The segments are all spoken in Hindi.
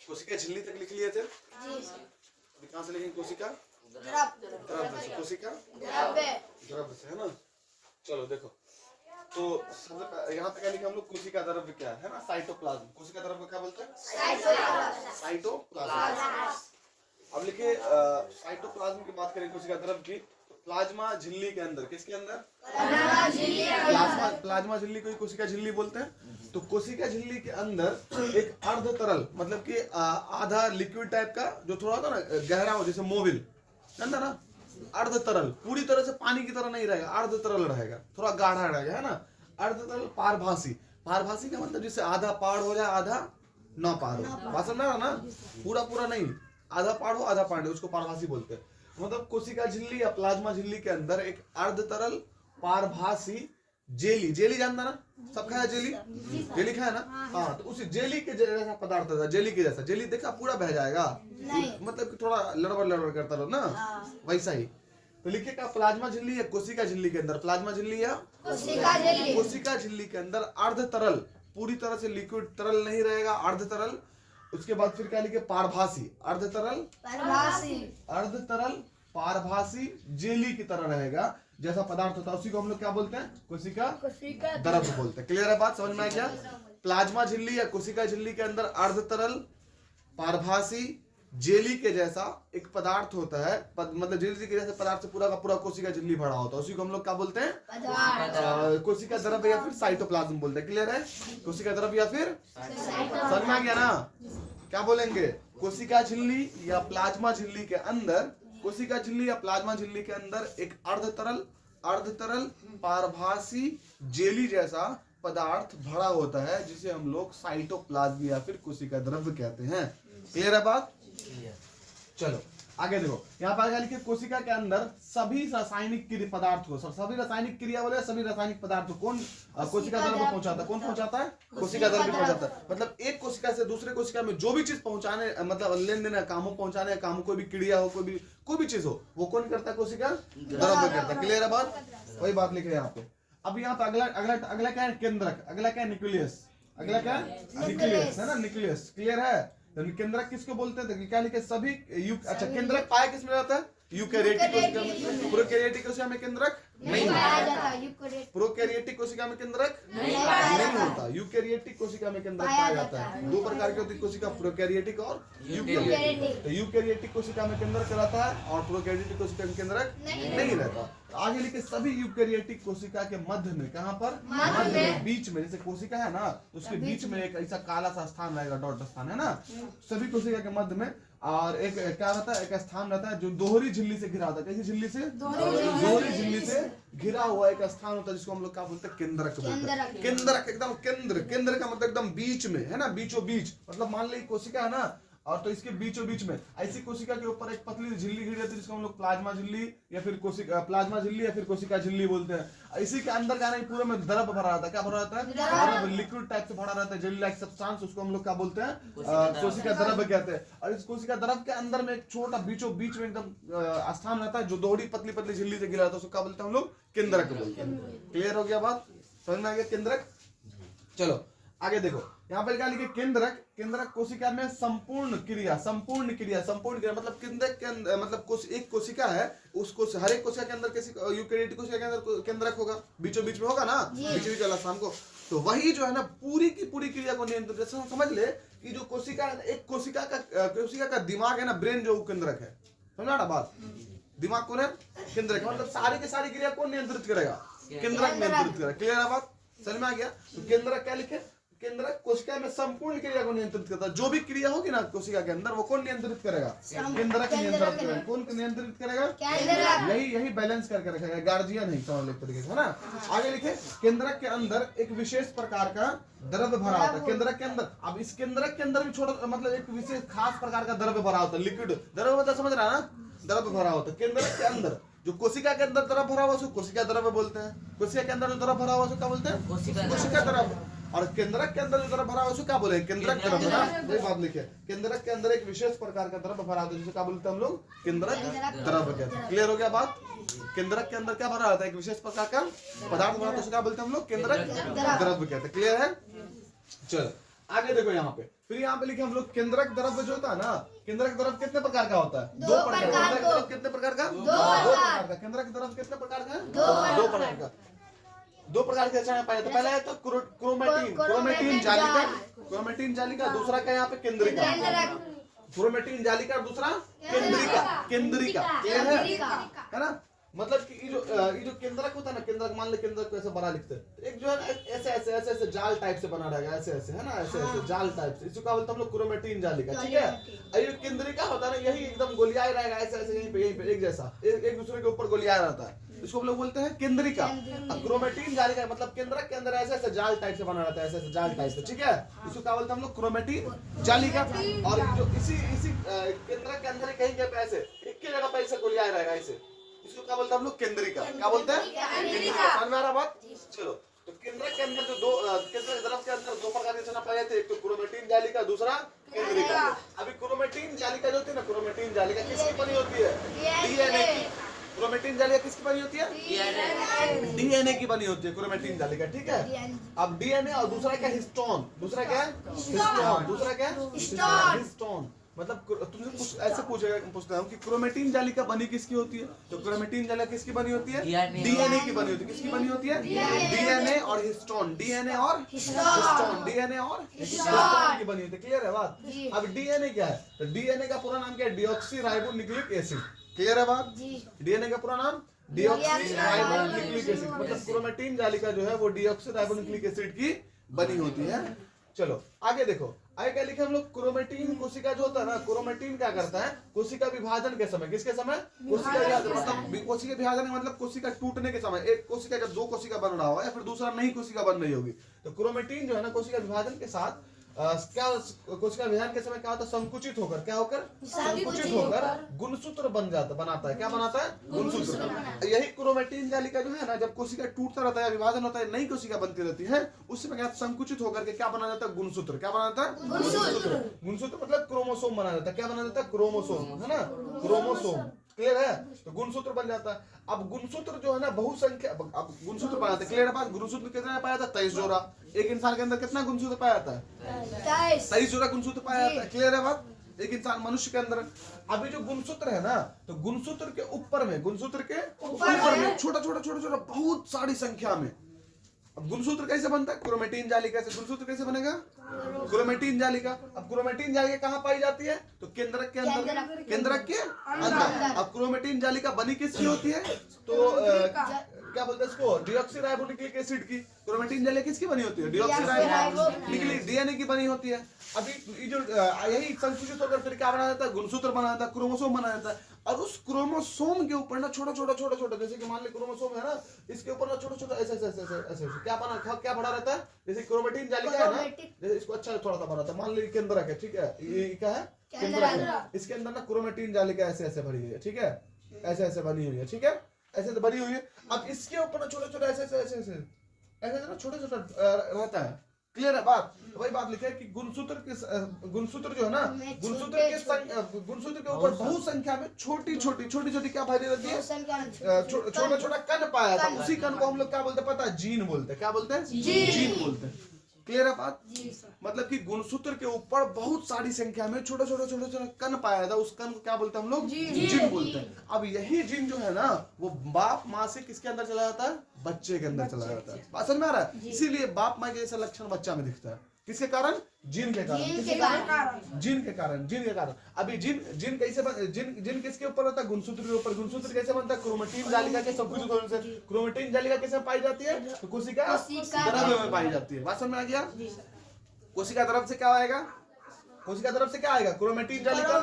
कोशिका झिल्ली तक लिख लिए थे। अभी कहाँ से लिखेंगे? कोशिका द्रव्य से, कोशिका द्रव्य से, है ना। चलो देखो, तो यहाँ पे क्या लिखा हम लोग? कोशिका द्रव्य क्या है ना, साइटोप्लाज्म। कोशिका द्रव्य को क्या बोलते हैं? साइटोप्लाज्म। अब लिखे साइटोप्लाज्म की बात करें कोशिका द्रव्य की, तो प्लाज्मा झिल्ली के अंदर, किसके अंदर? प्लाज्मा झिल्ली को कोशिका झिल्ली बोलते हैं। तो कोशिका झिल्ली के अंदर एक अर्ध तरल, मतलब कि आधा लिक्विड टाइप का जो थोड़ा होता है ना गहरा हो, जैसे मोबिल अंदर ना, अर्ध तरल, पूरी तरह से पानी की तरह नहीं रहेगा, अर्ध तरल रहेगा, थोड़ा गाढ़ा रहेगा, है ना। अर्ध तरल पारभासी, पारभासी का मतलब जिससे आधा पार हो जाए आधा ना पार हो, बात समझ रहा ना, पूरा पूरा नहीं, आधा पार हो आधा पार नहीं, उसको पारभासी बोलते हैं। मतलब कोशिका झिल्ली या प्लाज्मा झिल्ली के अंदर एक अर्ध तरल पारभासी जेली, जेली जानता ना, सब खाया जेली, जेली खाया ना, हाँ। तो उसी जेली के जैसा पदार्थ था, जेली के जैसा, जेली देखा पूरा बह जाएगा, मतलब कि थोड़ा लड़बड़ लड़बड़ करता रहो ना, वैसा ही। तो लिखिएगा प्लाज्मा झिल्ली या कोशिका झिल्ली के अंदर, प्लाज्मा झिल्ली या कोशिका झिल्ली के अंदर अर्ध तरल, पूरी तरह से लिक्विड तरल नहीं रहेगा, अर्ध तरल। उसके बाद फिर क्या लिखे? पारभासी, अर्ध तरल पारभासी जेली की तरह रहेगा, जैसा पदार्थ होता है उसी को हम लोग क्या बोलते हैं? कोशिका द्रव्य बोलते हैं। क्लियर है बात, समझ में आ गया? प्लाज्मा झिल्ली या कोशिका झिल्ली के अंदर अर्ध तरल पारभासी जेली के जैसा एक पदार्थ होता है, मतलब जेली के जैसे पदार्थ से पूरा का पूरा कोशिका झिल्ली भरा होता है, उसी को हम लोग क्या बोलते हैं? कोशिका द्रव्य या फिर साइटोप्लाज्म बोलते हैं। क्लियर है? कोशिका द्रव्य या फिर, समझ में आ गया ना? क्या बोलेंगे? कोशिका झिल्ली या प्लाज्मा झिल्ली के अंदर, कोशिका झिल्ली या प्लाज्मा झिल्ली के अंदर एक अर्ध तरल पारभासी जेली जैसा पदार्थ भरा होता है, जिसे हम लोग साइटोप्लाज्म या फिर कोशिका द्रव्य कहते हैं। क्लियर है बात? चलो आगे देखो, यहाँ पर लिखिए कोशिका के अंदर सभी रासायनिक पदार्थ को, सभी रासायनिक क्रिया बोले सभी रासायनिक पदार्थ को कौन कोशिका द्रव्य को पहुंचाता है? कौन पहुंचाता है? कोशिका द्रव्य पहुंचाता है। मतलब एक कोशिका से दूसरे कोशिका में जो भी चीज पहुंचाने, मतलब लेन देन कामों पहुंचाने, काम कोई भी क्रिया हो, कोई भी चीज हो, वो कौन करता है? कोशिका द्रव्य करता है। क्लियर है बात? वही बात लिखे यहाँ पे। अब यहाँ पे अगला क्या है? केंद्रक। अगला क्या है? न्यूक्लियस। अगला क्या है? न्यूक्लियस, है ना, न्यूक्लियस। क्लियर है? केंद्रक किसको बोलते हैं? क्या लिखे? सभी अच्छा, केंद्रक पाया किसमें रहता है? यूकैरियोटिक कोशिका में। प्रोकैरियोटिक कोशिका में केंद्रक नहीं होता। प्रोकैरियोटिक कोशिका में केंद्रक नहीं होता। यूकैरियोटिक कोशिका में केंद्रक पाया जाता है। दो प्रकार की होती है कोशिका, प्रोकैरियोटिक और यूकैरियोटिक। तो यूकैरियोटिक कोशिका में केंद्रक रहता है और प्रोकैरियोटिक कोशिका में केंद्रक नहीं रहता। आगे लिखे सभी यूकैरियोटिक कोशिका के मध्य में, कहाँ पर? मध्य में, बीच में, जैसे कोशिका है ना, उसके बीच में एक ऐसा काला सा स्थान रहेगा, डॉट स्थान, है ना। सभी कोशिका के मध्य में और एक क्या रहता है? एक स्थान रहता है जो दोहरी झिल्ली से घिरा होता है। कैसी झिल्ली से? दोहरी झिल्ली से घिरा हुआ एक स्थान होता है, जिसको हम लोग क्या बोलते हैं? केंद्रक बोलते हैं। केंद्रक, एकदम केंद्र का मतलब एकदम बीच में, है ना, बीचों बीच। मतलब मान ली कोशिका है ना, और तो इसके बीचों बीच में ऐसी कोशिका के ऊपर एक पतली झिल्ली घिरी रहती है, जिसको हम लोग प्लाज्मा झिल्ली या फिर प्लाज्मा झिल्ली या फिर कोशिका झिल्ली बोलते हैं। इसी के अंदर क्या नहीं, पूरे में द्रव भरा रहता है। क्या भरा रहता है? द्रव, लिक्विड टाइप से भरा रहता है, जेली लाइक सब्सटेंस, उसको हम लोग क्या बोलते हैं? कोशिका द्रव कहते हैं। और इस कोशिका द्रव के अंदर में एक छोटा बीचों बीच में एकदम स्थान रहता है, जो दोहरी पतली पतली झिल्ली से घिरा रहता है, उसको क्या बोलते हैं हम लोग? केंद्रक बोलते हैं। क्लियर हो गया बात? समझ में आ गया केंद्रक? चलो आगे देखो, यहाँ पर क्या लिखे? केंद्रक। केंद्रक कोशिका में संपूर्ण क्रिया मतलब केंद्रक के अंदर, मतलब एक कोशिका है, उसको हर एक कोशिका के अंदर किसी यूकैरियोटिक कोशिका के अंदर केंद्रक होगा, बीचों बीच में होगा ना, बीच बीच वाला स्थान को। तो वही जो है ना, पूरी की पूरी क्रिया को नियंत्रित, जैसे समझ ले कि जो कोशिका, एक कोशिका का दिमाग है ना, ब्रेन, जो केंद्रक है, समझा ना बात? दिमाग कौन है? केंद्रक। मतलब सारी की सारी क्रिया कौन नियंत्रित करेगा? केंद्रक नियंत्रित करेगा। क्लियर है बात? समझ में आ गया? तो केंद्रक क्या लिखे? केंद्रक कोशिका में संपूर्ण क्रिया को नियंत्रित करता है। जो भी क्रिया होगी ना कोशिका के अंदर, वो कौन नियंत्रित करेगा? केंद्रक नियंत्रित करेगा। कौन नियंत्रित करेगा? यही बैलेंस करके रखेगा, गार्जियन है समझ तरीके से, है ना। आगे लिखे, केंद्रक के अंदर एक विशेष प्रकार का द्रव्य भरा होता है। केंद्रक के अंदर, अब इस केंद्रक के अंदर भी छोटा, मतलब एक विशेष खास प्रकार का द्रव्य भरा होता है, लिक्विड द्रव्य, मतलब समझ रहा है ना, द्रव्य भरा होता है केंद्रक के अंदर। जो कोशिका के अंदर द्रव्य भरा हुआ उसको कोशिका द्रव्य बोलते हैं। कोशिका के अंदर जो द्रव्य भरा हुआ उसको क्या बोलते हैं? कोशिका द्रव्य। और केंद्रक के अंदर जो द्रव्य भरा हुआ उसको क्या बोले? केंद्रक द्रव्य ना, वही बात लिखे। केंद्रक के अंदर एक विशेष प्रकार का द्रव्य भरा होता है, जिसे क्या बोलते हैं हम लोग? केंद्रक द्रव्य कहते हैं। क्लियर हो गया बात? केंद्रक के अंदर क्या भरा होता है? एक विशेष प्रकार का पदार्थ भरा होता है, उसे क्या बोलते हैं हम लोग? केंद्रक द्रव्य कहते हैं। क्लियर है? चलो आगे देखो यहाँ पे, फिर यहाँ पे लिखे हम लोग केंद्रक द्रव्य जो होता है ना, केंद्रक द्रव्य कितने प्रकार का होता है? 2 प्रकार का। केंद्रक द्रव्य कितने प्रकार का? 2 प्रकार का। केंद्रक द्रव्य कितने प्रकार का? 2 प्रकार का। 2 प्रकार के पाया जाता है। पहला है तो क्रोमेटिन, क्रोमेटिन जालिका, क्रोमेटिन जालिका। दूसरा क्या यहाँ पे? केंद्रिका। क्रोमेटिन जालिका, दूसरा केंद्रिका, केंद्रिका। क्लियर है ना? मतलब कि ये जो केंद्रक होता है ना, केंद्रक मान ले, केंद्रक को ऐसे बड़ा लिखते हैं, एक जो है ऐसे ऐसे ऐसे ऐसे जाल टाइप से बना रहेगा, ऐसे ऐसे है ना, ऐसे ऐसे जाल टाइप से, इसको क्या बोलते हैं हम लोग? क्रोमेटिन जालिका। ठीक है। और ये केंद्रिका होता है ना, यही एकदम गोलियाई रहेगा, ऐसे ऐसे यहीं पे एक जैसा, एक दूसरे के ऊपर गोलियाई रहता है, इसको हम लोग बोलते हैं केंद्रिका। क्रोमेटिन जालिका मतलब केंद्रक के अंदर ऐसे ऐसे जाल टाइप से बना रहता है, ऐसे ऐसे जाल टाइप से। ठीक है, इसको क्या बोलते हैं हम लोग? क्रोमेटिन जालिका। और जो इसी केंद्रक के अंदर कहीं पे ऐसे एक ही जगह पे ऐसे गोलियाई रहेगा, ऐसे, इसको क्या बोलते हैं हम लोग? केंद्रिका। क्या बोलते हैं? केंद्रिका। समझ में आ रहा बात? चलो, तो केंद्रक के अंदर जो केंद्रक द्रव्य के अंदर 2 प्रकार के पाए जाते हैं, एक तो क्रोमेटिन जालिका, दूसरा केंद्रिका। अभी क्रोमेटिन जालिका जो होती है ना, क्रोमेटिन जालिका किसकी बनी होती है? डीएनए की। क्रोमेटिन जालिका किसकी बनी होती है? डीएनए की बनी होती है क्रोमेटिन जालिका। ठीक है। अब डीएनए और दूसरा क्या? हिस्टोन। दूसरा क्या है? हिस्टोन। दूसरा क्या है? हिस्टोन। मतलब तुमसे ऐसे पूछता हूँ कि क्रोमेटिन जालिका बनी किसकी होती है? तो क्रोमेटिन जालिका किसकी बनी होती है? डीएनए की बनी होती है। किसकी बनी होती है? डीएनए और हिस्टोन। डीएनए और हिस्टोन। डीएनए और हिस्टोन की बनी होती है। क्लियर है बात? अब डीएनए क्या है? तो डीएनए का पूरा नाम क्या है? Deoxy ribo nucleic acid. Clear है बात? डीएनए का पूरा नाम डीऑक्सी राइबो न्यूक्लिक एसिड। मतलब क्रोमेटिन जालिका जो है वो डीऑक्सी राइबो न्यूक्लिक एसिड की बनी होती है। चलो आगे देखो, आगे क्या लिखे हम लोग? क्रोमेटिन कोशिका जो होता है ना, क्रोमेटिन क्या करता है? कोशिका विभाजन के समय, किसके समय? कोशिका विभाजन, मतलब कोशिका विभाजन मतलब कोशिका टूटने के समय, एक कोशिका जब 2 कोशिका बन रहा हो या फिर दूसरा नई कोशिका बन रही होगी, तो क्रोमेटिन जो है ना, कोशिका विभाजन के साथ क्या कोशिका विभाजन के समय क्या होता है? संकुचित होकर, क्या होकर? संकुचित होकर गुणसूत्र बनाता है। क्या बनाता है? गुणसूत्र। यही क्रोमेटिन जालिका जो है ना, जब कोशिका टूटता रहता है, विभाजन होता है, नई कोशिका बनती रहती है, उस समय क्या संकुचित होकर के क्या बना जाता है? गुणसूत्र। क्या बना जाता है? गुणसूत्र। गुणसूत्र मतलब क्रोमोसोम बना जाता है। क्या बना जाता है? क्रोमोसोम, है ना, क्रोमोसोम। क्लियर है? तो गुणसूत्र बन जाता है। अब गुणसूत्र जो है ना, बहुसंख्या, अब गुणसूत्र पाया जाता है। क्लियर है बात? गुणसूत्र कितना पाया जाता है? 23 जोड़ा। एक इंसान के अंदर कितना गुणसूत्र पाया जाता है? 23 जोड़ा गुणसूत्र पाया जाता है। क्लियर है बात? एक इंसान मनुष्य के अंदर। अभी जो गुणसूत्र है ना, तो गुणसूत्र के ऊपर में, गुणसूत्र के ऊपर में छोटा छोटा छोटा छोटा बहुत सारी संख्या में। अब गुणसूत्र कैसे बनता है? क्रोमेटिन जालिका से। गुणसूत्र कैसे बनेगा? क्रोमेटिन जालिका। अब क्रोमेटिन जालिका कहाँ पाई जाती है? तो केंद्रक के अंदर, केंद्रक के अंदर। अब क्रोमेटिन जालिका बनी किसकी होती है? तो क्या बोलते हैं इसको? डीऑक्सी राइबो न्यूक्लिक एसिड की। क्रोमेटिन जालिका किसकी बनी होती है? डीऑक्सी राइबो न्यूक्लिक, डीएनए की बनी होती है। अभी ये जो यही संकुचित होकर फिर क्या बना जाता है? गुणसूत्र बना जाता है, क्रोमोसोम बना जाता है। और उस क्रोमोसोम के ऊपर ना छोटा छोटा छोटा छोटा, जैसे कि मान ले क्रोमोसोम है ना, इसके ऊपर ना छोटा छोटा ऐसे ऐसे ऐसे ऐसे क्या बना रहता है? जैसे क्रोमेटिन जालिका है ना, जैसे इसको अच्छा थोड़ा सा बना था, मान लीजिए केंद्रक है। ठीक है, ये क्या है? केंद्रक है। इसके अंदर ना क्रोमेटिन जालिका ऐसे ऐसे भरी हुई है। ठीक है, ऐसे ऐसे बनी हुई है। ठीक है, ऐसे तो बनी हुई है। अब इसके ऊपर ना छोटा छोटा ऐसे ऐसे ऐसे ऐसे ऐसे ना छोटा छोटा रहता है। क्लियर है बात? वही बात लिखा है कि गुणसूत्र जो है ना, गुणसूत्र के ऊपर बहुत संख्या में छोटी छोटी क्या भरी रहती है? छोटा छोटा कण पाया था। उसी कण को हम लोग क्या बोलते हैं पता है? जीन बोलते हैं। क्या बोलते हैं? जीन बोलते हैं। क्लियर है बात? मतलब कि गुणसूत्र के ऊपर बहुत सारी संख्या में छोटा छोटा कण पाया था, उस कण को क्या बोलते हैं हम लोग? जीन बोलते हैं। अब यही जीन जो है ना, वो बाप माँ से किसके अंदर चला जाता है? बच्चे के अंदर चला जाता है। बात समझ में आ रहा है? इसीलिए बाप माँ के जैसा लक्षण बच्चा में दिखता है। किसके कारण? जीन के कारण। जीन के कारण। अभी जीन कैसे जीन किसके ऊपर होता है? गुणसूत्र के ऊपर। गुणसूत्र कैसे बनता है? क्रोमेटिन जालिका के संकुचित होने से। क्रोमेटिन जालिका कैसे पाई जाती है? तो कोशिका द्रव्य में पाई जाती है। बात समझ में आ गया? कोशिका द्रव्य से क्या आएगा? कोशिका द्रव्य से क्या आएगा? क्रोमेटिन जालिका।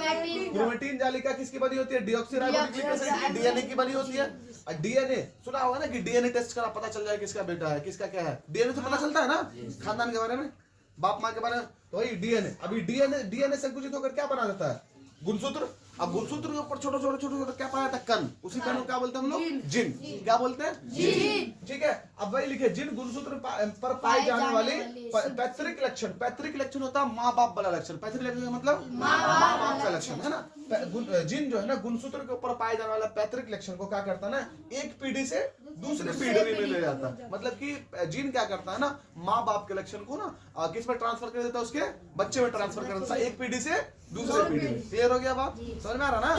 क्रोमेटिन जालिका किसकी बनी होती है? डीऑक्सी राइबो न्यूक्लिक एसिड की, डीएनए की बनी होती है। और डीएनए सुना होगा ना कि डीएनए टेस्ट करा पता चल जाए किसका बेटा है, किसका क्या है। डीएनए से पता चलता है ना खानदान के बारे में, बाप माँ के बारे में। तो वही डीएनए। अभी डीएनए संकुचित होकर क्या बना देता है? गुणसूत्र। अब गुणसूत्र के ऊपर छोटा छोटा क्या पाया था? कण। उसी कण को क्या बोलते हैं हम लोग? जीन। क्या बोलते हैं? जीन। ठीक है, अब वही लिखे, जिन गुणसूत्र पर पाए जाने वाले पैतृक लक्षण। पैतृक लक्षण होता है माँ बाप वाला लक्षण। पैतृक लक्षण मतलब माँ बाप का लक्षण, है ना। जिन जो है ना, गुणसूत्र के ऊपर पाए जाने वाला पैतृक लक्षण को क्या करता है ना, एक पीढ़ी से दूसरे पीढ़ी में ले जाता है। मतलब कि जीन क्या करता है ना, माँ बाप के लक्षण को ना किस में ट्रांसफर कर देता है, उसके बच्चे में ट्रांसफर कर देता है, एक पीढ़ी से दूसरे पीढ़ी में। क्लियर हो गया बात, समझ में आ रहा ना।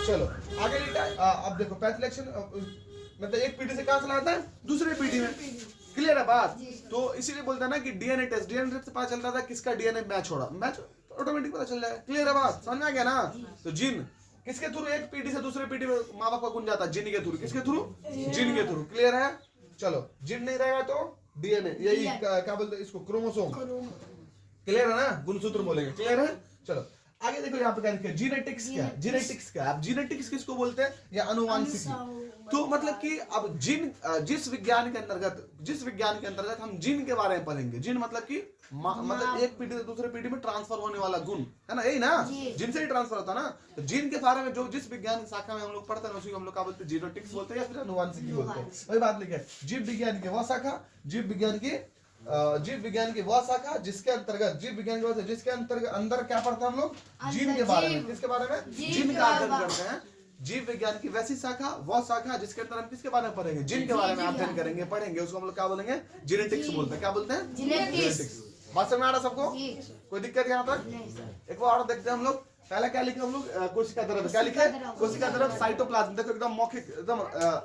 चलो आगे अब देखो पैथ लक्षण मतलब एक पीढ़ी से कहां चला जाता है, दूसरे पीढ़ी में। क्लियर है बात। तो इसीलिए बोलता है ना कि डीएनए टेस्ट से पता चल रहा था किसका डीएनए मैच हो रहा, मैच ऑटोमेटिक पता चल जाएगा। क्लियर है बात, समझ में आ गया ना। तो जीन किसके थ्रू एक पीढ़ी से दूसरे पीढ़ी में माँ बाप का गुण जाता है, जीन के थ्रू। किसके थ्रू, जीन के थ्रू। क्लियर है। चलो जीन नहीं रहेगा तो डीएनए, यही क्या बोलते हैं इसको, क्रोमोसोम। क्लियर है ना, गुणसूत्र बोलेंगे। क्लियर है। चलो आगे देखो यहाँ पे क्या लिखा है, जीनेटिक्स क्या है। जीनेटिक्स क्या है, अब जीनेटिक्स किसको बोलते हैं, या अनुवांशिकी। तो मतलब कि अब जीन जिस विज्ञान के अंतर्गत हम जीन के बारे में पढ़ेंगे। जीन मतलब कि मतलब एक पीढ़ी से दूसरे पीढ़ी में ट्रांसफर होने वाला गुण है ना, यही ना, जिन से ही ट्रांसफर होता है ना। तो जीन के बारे में जो जिस विज्ञान शाखा में हम लोग पढ़ते हैं उसी को हम लोग क्या बोलते हैं, जीनेटिक्स बोलते हैं या फिर अनुवांशिकी बोलते हैं। वही बात लिखा है, जीव विज्ञान की वह शाखा, जीव विज्ञान की वह शाखा जिसके अंतर्गत जिसके अंदर क्या पढ़ते हैं हम लोग, जीन के बारे में। किसके बारे में, जीन का अध्ययन करते हैं। जीव विज्ञान की वैसी शाखा, वह शाखा जिसके अंदर हम किसके बारे में पढ़ेंगे, जीन के बारे में अध्ययन करेंगे, पढ़ेंगे। उसको हम लोग क्या बोलेंगे, जीनेटिक्स बोलते हैं। क्या बोलते हैं, जीनेटिक्स। बात समझ में आ रहा सबको, कोई दिक्कत यहाँ तक। एक बार और देखते हैं हम लोग। पहला क्या लिखे हम लोग, कोशिका द्रव्य। क्या लिखे, कोशिका द्रव्य, साइटोप्लाज्म। देखो एकदम मौखिक, एकदम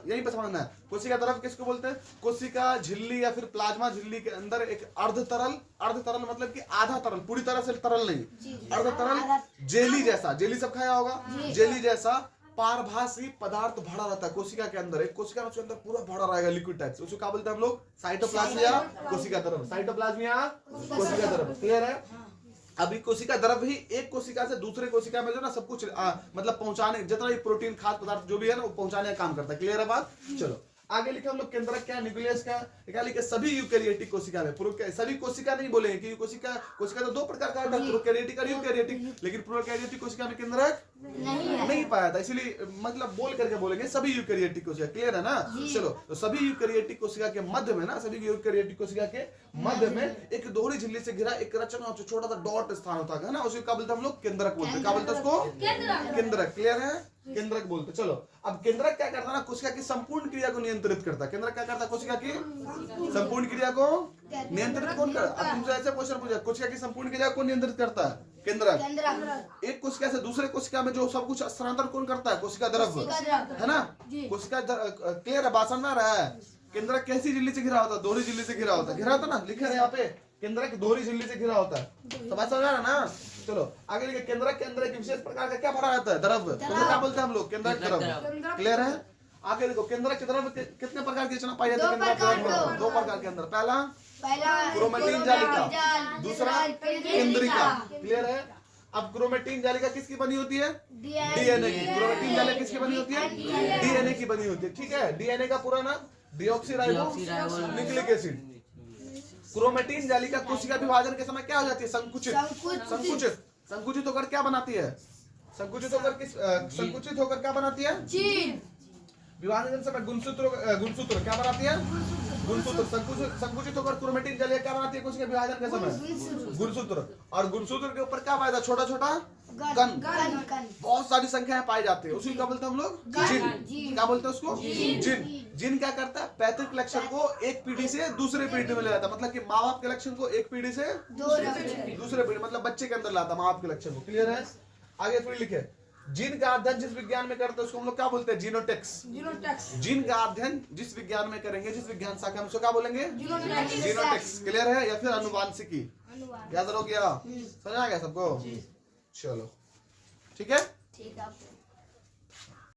यही पे समझना है। कोशिका द्रव्य किसको बोलते हैं, कोशिका झिल्ली या फिर प्लाज्मा झिल्ली के अंदर एक अर्ध तरल मतलब कि आधा तरल, पूरी तरह से तरल नहीं, अर्ध तरल जेली जैसा, जेली सब खाया होगा, जेली जैसा पारभासी पदार्थ भरा रहता है कोशिका के अंदर। एक कोशिका में उसके अंदर पूरा भरा रहेगा लिक्विड टाइप से, उसको क्या बोलते हैं हम लोग, साइटोप्लाज्म या कोशिका द्रव्य। साइटोप्लाज्म या कोशिका द्रव्य। क्लियर है। अभी कोशिका द्रव्य ही एक कोशिका से दूसरे कोशिका में जो ना सब कुछ मतलब पहुंचाने, जितना भी प्रोटीन खाद्य पदार्थ जो भी है ना वो पहुंचाने का काम करता है। क्लियर है बात। चलो आगे लिखे हम लोग केंद्रक क्या, न्यूक्लियस क्या लिखे, सभी यूकेरियोटिक कोशिका में, सभी कोशिका नहीं बोलेंगे क्योंकि कोशिका तो दो प्रकार का है, प्रोकैरियोटिक और यूकेरियोटिक। लेकिन प्रोकैरियोटिक कोशिका में केंद्रक नहीं पाया था, इसलिए मतलब बोल करके बोलेंगे सभी यूकेरियोटिक कोशिका। क्लियर है ना। चलो तो सभी यूकेरियोटिक कोशिका के मध्य में ना, सभी यूकेरियोटिक कोशिका के मध्य में एक दोहरी झिल्ली से घिरा एक रचना छोटा सा डॉट स्थान होता है ना, उसी क्या बोलते हैं हम लोग, केंद्रक बोलते हैं। क्या बोलते हैं उसको, केंद्रक। क्लियर है, केंद्रक बोलते। चलो अब केंद्रक क्या करता है ना, कोशिका की संपूर्ण क्रिया को नियंत्रित करता है। केंद्रक क्या करता है, कोशिका की संपूर्ण क्रिया को नियंत्रित कौन करता है। अब तुमसे ऐसे क्वेश्चन पूछा, कोशिका की संपूर्ण क्रिया को नियंत्रित करता है केंद्रक। एक कोशिका से दूसरे कोशिका में जो सब कुछ स्थानांतरण कौन करता है, कोशिका द्रव्य, है ना। कोशिका क्लियर है, बात समझ में आ रहा है। केंद्रक कैसी झिल्ली से घिरा होता है, दोहरी झिल्ली से घिरा होता है, घिरा होता ना, लिखा है यहाँ पे, केंद्रक दोहरी झिल्ली से घिरा होता है। तो बात समझ आ रहा ना। चलो आगे लिखे, केंद्रक के अंदर एक विशेष प्रकार का क्या भरा रहता है, द्रव्य। तो क्या बोलते हैं हम लोग, केंद्रक द्रव्य। क्लियर है। आगे देखो केंद्रक के द्रव्य कितने प्रकार की रचना पाई जाती है, दो प्रकार के अंदर। पहला क्रोमेटिन जालिका, दूसरा केंद्रिका। क्लियर है। अब क्रोमेटिन जालिका किसकी बनी होती है, डीएनए की। क्रोमेटिन जालिका किसकी बनी होती है, डीएनए की बनी होती है। ठीक है। डीएनए का पूरा नाम डीऑक्सीराइबो एसिड। क्रोमेटिन जालिका कोशिका विभाजन के समय क्या हो जाती है, संकुचित होकर क्या बनाती है, संकुचित होकर क्या बनाती है, विभाजन के समय गुणसूत्र क्या बनाती है, गुणसूत्र। संकुचित होकर क्रोमेटिन जालिका क्या बनाती है कोशिका विभाजन के समय, गुणसूत्र। और गुणसूत्र के ऊपर क्या पाया जाता है, छोटा छोटा कण। बहुत सारी संख्याएं पाई जाती है, उसी को क्या बोलते हैं हम लोग, जिन। क्या बोलते हैं उसको, जिन। जिन क्या करता है, पैतृक लक्षण को एक पीढ़ी से दूसरे पीढ़ी में ले जाता है। मतलब कि माँ बाप के लक्षण को एक पीढ़ी से दूसरे पीढ़ी, मतलब बच्चे के अंदर लाता है माँ बाप के लक्षण को। क्लियर है। आगे फिर लिखे, जीन का अध्ययन जिस विज्ञान में करते हैं उसको हम लोग क्या बोलते हैं, जीनोटेक्स। जीन का अध्ययन जिस विज्ञान में करेंगे, जिस विज्ञान शाखा में, उसको क्या बोलेंगे, जीनोटेक्स। क्लियर है। या फिर अनुवांशिकी। याद हो गया, समझ आ गया सबको। चलो ठीक है।